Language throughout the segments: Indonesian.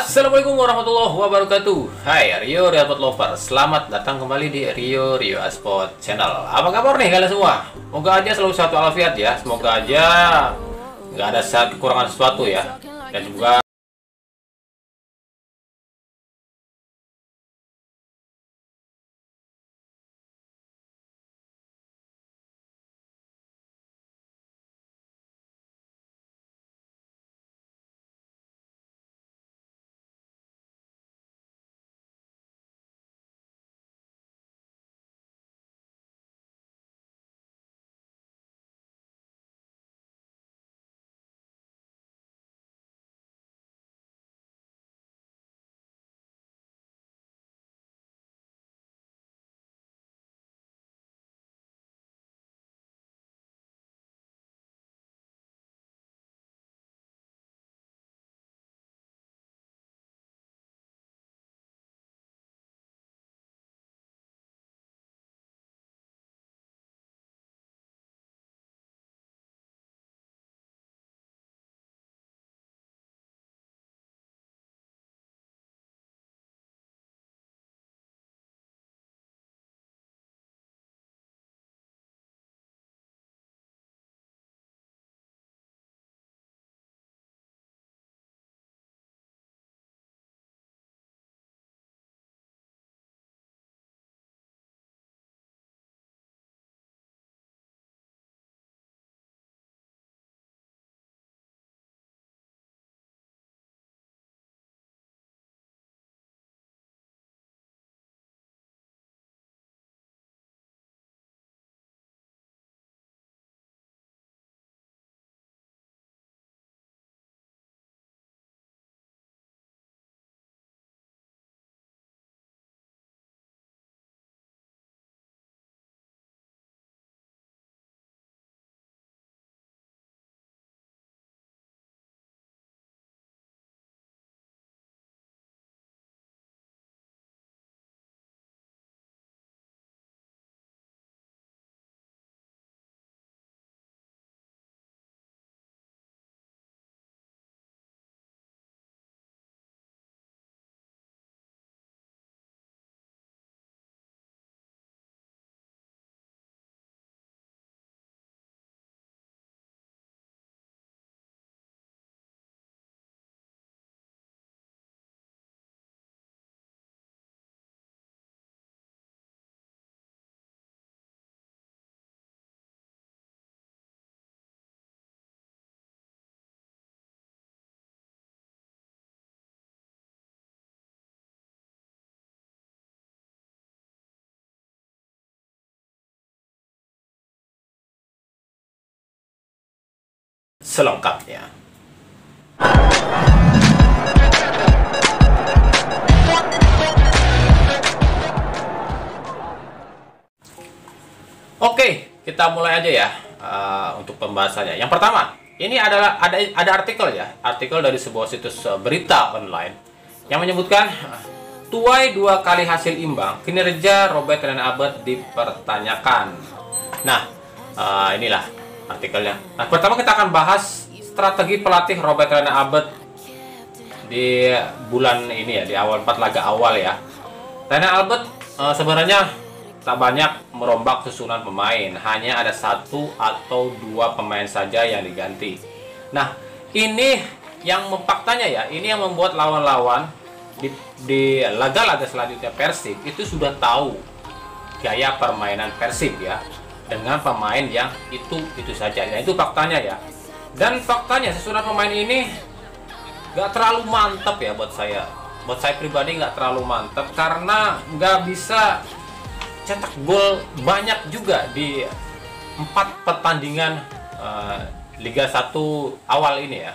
Assalamualaikum warahmatullahi wabarakatuh. Hai Rio Sport Lover, selamat datang kembali di Rio Sport Channel. Apa kabar nih kalian semua? Semoga aja selalu sehat walafiat ya. Semoga aja nggak ada kekurangan sesuatu ya. Dan juga selengkapnya. Oke, kita mulai aja ya untuk pembahasannya. Yang pertama, ini adalah ada artikel ya, artikel dari sebuah situs berita online yang menyebutkan tuai 2 kali hasil imbang, kinerja Robert Rene-Abed dipertanyakan. Nah, inilah artikelnya. Nah, pertama kita akan bahas strategi pelatih Robert Rene-Abed di bulan ini ya, di awal 4 laga awal ya. Rene-Abed sebenarnya tak banyak merombak susunan pemain, hanya ada 1 atau 2 pemain saja yang diganti. Nah, ini yang faktanya ya, ini yang membuat lawan-lawan di laga-laga selanjutnya Persib itu sudah tahu gaya permainan Persib ya, dengan pemain yang itu saja. Nah, itu faktanya ya. Dan faktanya susunan pemain ini nggak terlalu mantap ya buat saya. Buat saya pribadi nggak terlalu mantap karena nggak bisa cetak gol banyak juga di 4 pertandingan Liga 1 awal ini ya.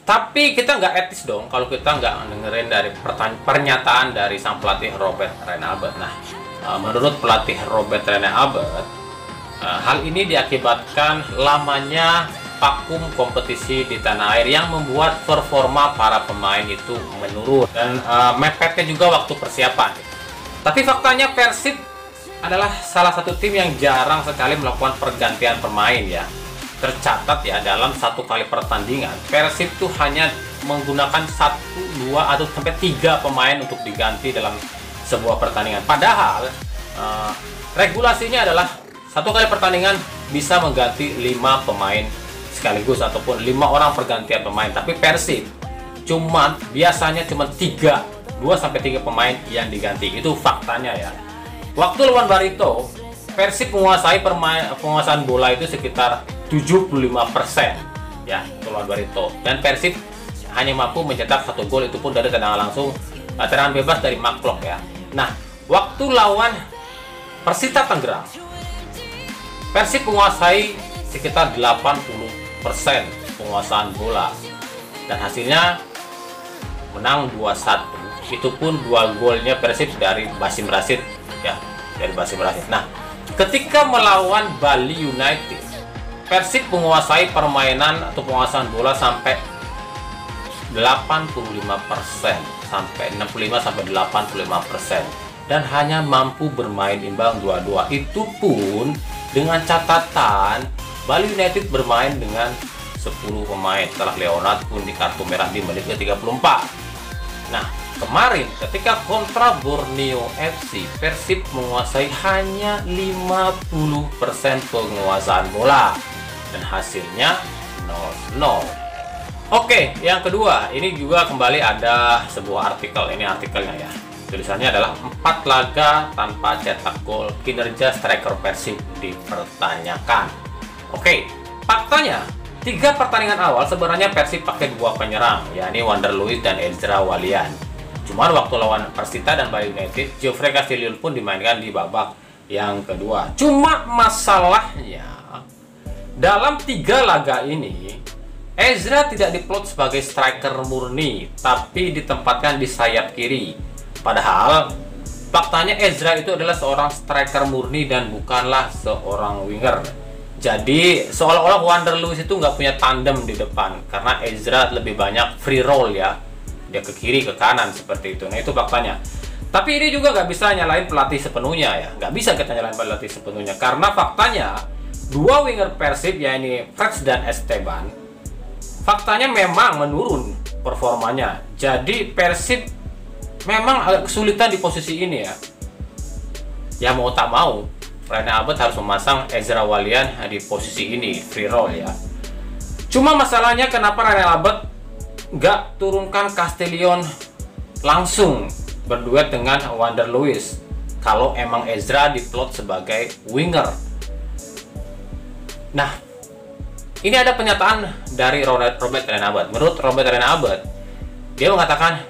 Tapi kita nggak etis dong kalau kita nggak dengerin dari pernyataan dari sang pelatih Robert Rene-Abed. Nah, menurut pelatih Robert Rene-Abed, hal ini diakibatkan lamanya vakum kompetisi di tanah air yang membuat performa para pemain itu menurun dan mepetnya juga waktu persiapan. Tapi faktanya Persib adalah salah satu tim yang jarang sekali melakukan pergantian pemain ya. tercatat ya dalam satu kali pertandingan Persib tuh hanya menggunakan 1, 2 atau sampai 3 pemain untuk diganti dalam sebuah pertandingan. Padahal regulasinya adalah satu kali pertandingan bisa mengganti 5 pemain sekaligus ataupun 5 orang pergantian pemain. Tapi Persib biasanya cuma 2 sampai 3 pemain yang diganti. Itu faktanya ya. Waktu lawan Barito, Persib menguasai penguasaan bola itu sekitar 75% ya lawan Barito, dan Persib hanya mampu mencetak 1 gol, itu pun dari tendangan langsung, tendangan bebas dari Maklok ya. Nah, waktu lawan Persita Tangerang, Persib menguasai sekitar 80% penguasaan bola dan hasilnya menang 2-1. Itu pun 2 golnya Persib dari Basim Rasid ya, dari Basim Rasid. Nah, ketika melawan Bali United, Persib menguasai permainan atau penguasaan bola sampai 85%, sampai 65 sampai 85%, dan hanya mampu bermain imbang 2-2. Itu pun dengan catatan Bali United bermain dengan 10 pemain setelah Leonard pun di kartu merah di menit ke-34. Nah, kemarin ketika kontra Borneo FC, Persib menguasai hanya 50% penguasaan bola dan hasilnya 0-0. Oke, yang kedua, ini juga kembali ada sebuah artikel. Ini artikelnya ya. Tulisannya adalah 4 laga tanpa cetak gol, kinerja striker Persib dipertanyakan. Oke, faktanya 3 pertandingan awal sebenarnya Persib pakai 2 penyerang, yakni Wander Luiz dan Ezra Walian. Cuman waktu lawan Persita dan Bali United, Geoffrey Castillion pun dimainkan di babak yang kedua. Cuma masalahnya dalam 3 laga ini Ezra tidak diplot sebagai striker murni, tapi ditempatkan di sayap kiri. Padahal faktanya Ezra itu adalah seorang striker murni dan bukanlah seorang winger. Jadi seolah-olah Wander Luiz itu nggak punya tandem di depan, karena Ezra lebih banyak free roll ya, dia ke kiri ke kanan seperti itu. Nah, itu faktanya. Tapi ini juga nggak bisa nyalain pelatih sepenuhnya ya, nggak bisa kita nyalain pelatih sepenuhnya, karena faktanya 2 winger Persib, yakni Freds dan Esteban, faktanya memang menurun performanya. Jadi Persib memang agak kesulitan di posisi ini ya. Ya mau tak mau, Rene Albert harus memasang Ezra Walian di posisi ini, free roll ya. Cuma masalahnya kenapa Rene Albert nggak turunkan Castillion langsung berduet dengan Wander Luiz kalau emang Ezra diplot sebagai winger. Nah, ini ada pernyataan dari Robert Rene Albert. Menurut Robert Rene Albert, dia mengatakan,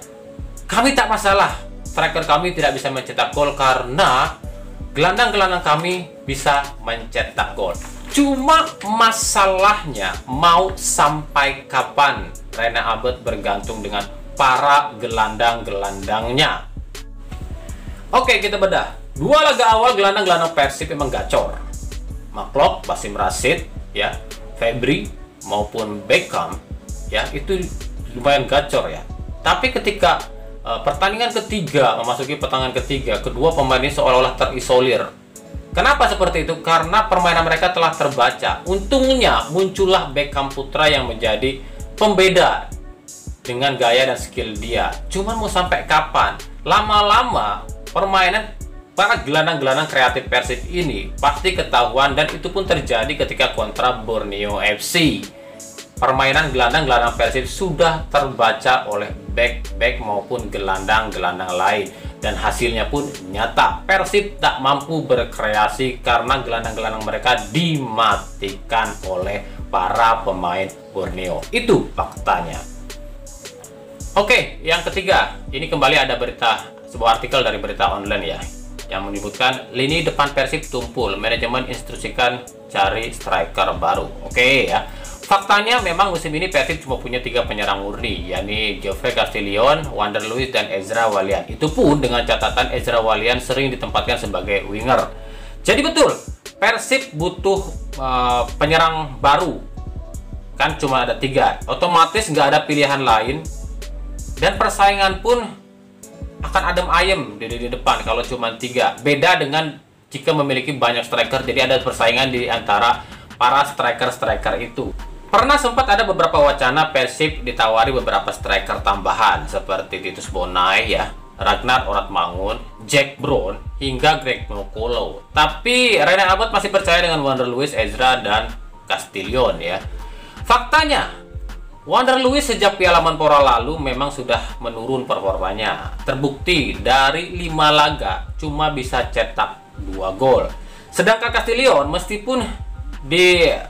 kami tak masalah, striker kami tidak bisa mencetak gol karena gelandang-gelandang kami bisa mencetak gol. Cuma masalahnya mau sampai kapan Rene Albert bergantung dengan para gelandang-gelandangnya. Oke, kita bedah. 2 laga awal gelandang-gelandang Persib memang gacor. Maklok, Basim Rasid, ya, Febri maupun Beckham, ya, itu lumayan gacor ya. Tapi ketika pertandingan ketiga, memasuki pertandingan ketiga, kedua pemain ini seolah-olah terisolir. Kenapa seperti itu? Karena permainan mereka telah terbaca. Untungnya muncullah Beckham Putra yang menjadi pembeda dengan gaya dan skill dia. Cuman mau sampai kapan? Lama-lama permainan para gelandang-gelandang kreatif Persib ini pasti ketahuan, dan itu pun terjadi ketika kontra Borneo FC. Permainan gelandang-gelandang Persib sudah terbaca oleh back-back maupun gelandang-gelandang lain, dan hasilnya pun nyata. Persib tak mampu berkreasi karena gelandang-gelandang mereka dimatikan oleh para pemain Borneo. Itu faktanya. Oke, yang ketiga, ini kembali ada berita, sebuah artikel dari berita online ya, yang menyebutkan lini depan Persib tumpul, manajemen instruksikan cari striker baru. Oke ya, faktanya memang musim ini Persib cuma punya 3 penyerang murni, yakni Geoffrey Castillion, Wander Luiz, dan Ezra Walian. Itu pun dengan catatan Ezra Walian sering ditempatkan sebagai winger. Jadi betul, Persib butuh penyerang baru. Kan cuma ada 3, otomatis nggak ada pilihan lain, dan persaingan pun akan adem ayem di depan kalau cuma 3. Beda dengan jika memiliki banyak striker, jadi ada persaingan di antara para striker-striker itu. Pernah sempat ada beberapa wacana Persib ditawari beberapa striker tambahan seperti Titus Bonai ya, Ragnar Oratmangun, Jack Brown, hingga Greg Nokolo. Tapi Rene Albert masih percaya dengan Wander Luiz, Ezra, dan Castillion ya. Faktanya, Wander Luiz sejak Piala Menpora lalu memang sudah menurun performanya. Terbukti dari 5 laga cuma bisa cetak 2 gol. Sedangkan Castillion meskipun dipinjamkan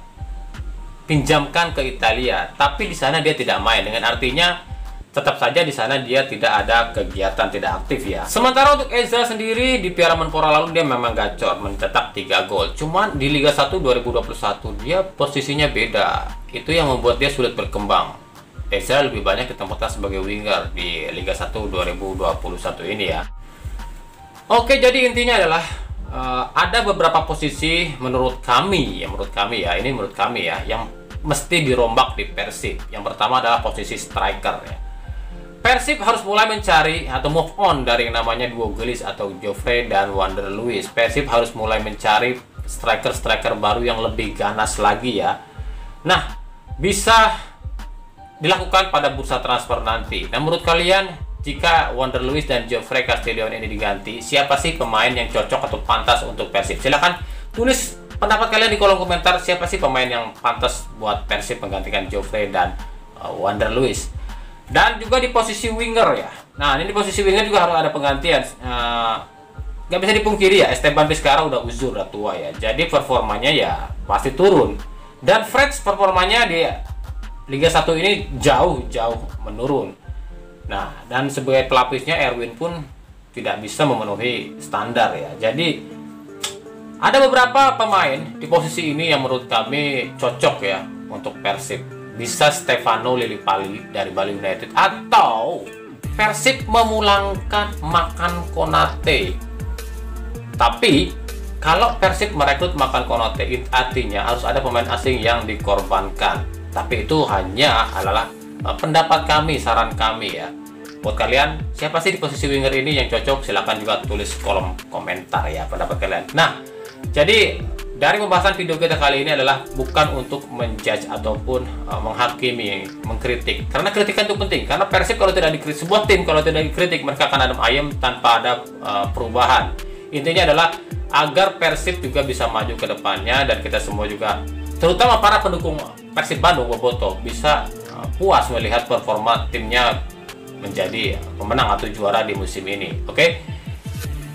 ke Italia, tapi di sana dia tidak main, dengan artinya tetap saja di sana dia tidak ada kegiatan, tidak aktif ya. Sementara untuk Ezra sendiri di Piala Menpora lalu dia memang gacor, mencetak 3 gol. Cuman di Liga 1 2021 dia posisinya beda. Itu yang membuat dia sulit berkembang. Ezra lebih banyak ditempatkan sebagai winger di Liga 1 2021 ini ya. Oke, jadi intinya adalah ada beberapa posisi menurut kami ya, yang mesti dirombak di Persib. Yang pertama adalah posisi striker ya. Persib harus mulai mencari atau move on dari yang namanya duo gelis atau Joffrey dan Wander Luiz. Persib harus mulai mencari striker-striker baru yang lebih ganas lagi ya. Nah, bisa dilakukan pada bursa transfer nanti. Nah, menurut kalian, jika Wander Luiz dan Joffrey Castillion ini diganti, siapa sih pemain yang cocok atau pantas untuk Persib? Silahkan tulis pendapat kalian di kolom komentar, siapa sih pemain yang pantas buat Persib menggantikan Joffrey dan Wander Luiz. Dan juga di posisi winger ya. Nah, ini di posisi winger juga harus ada penggantian. Gak bisa dipungkiri ya, Esteban Vizcarra udah uzur, udah tua ya. Jadi performanya ya pasti turun. Dan Freds performanya di Liga 1 ini jauh menurun. Nah, dan sebagai pelapisnya Erwin pun tidak bisa memenuhi standar ya. Jadi ada beberapa pemain di posisi ini yang menurut kami cocok ya untuk Persib. Bisa Stefano Lillipali dari Bali United, atau Persib memulangkan Makan Konate. Tapi kalau Persib merekrut Makan Konate, artinya harus ada pemain asing yang dikorbankan. Tapi itu hanya adalah pendapat kami, saran kami ya. Buat kalian, siapa sih di posisi winger ini yang cocok? Silahkan juga tulis kolom komentar ya pendapat kalian. Nah, jadi dari pembahasan video kita kali ini adalah bukan untuk menjudge ataupun menghakimi, mengkritik. Karena kritikan itu penting. Karena Persib kalau tidak dikritik, sebuah tim kalau tidak dikritik, mereka akan adem ayem tanpa ada perubahan. Intinya adalah agar Persib juga bisa maju ke depannya, dan kita semua juga, terutama para pendukung Persib Bandung Bobotoh, bisa puas melihat performa timnya menjadi pemenang atau juara di musim ini. Oke?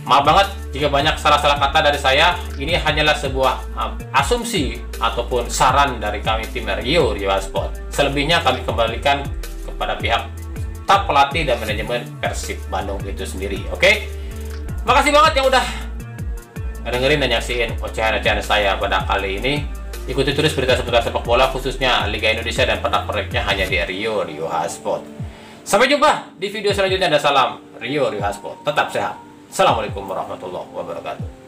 Maaf banget jika banyak salah-salah kata dari saya. Ini hanyalah sebuah asumsi ataupun saran dari kami tim Rio Sport. Selebihnya kami kembalikan kepada pihak staf pelatih dan manajemen Persib Bandung itu sendiri. Oke? Makasih banget yang udah dengerin dan nyaksiin ocehan-ocehan saya pada kali ini. Ikuti terus berita seputar sepak bola, khususnya Liga Indonesia dan pernak-perniknya hanya di Rio Sport. Sampai jumpa di video selanjutnya, dan salam Rio Sport. Tetap sehat. Assalamualaikum warahmatullahi wabarakatuh.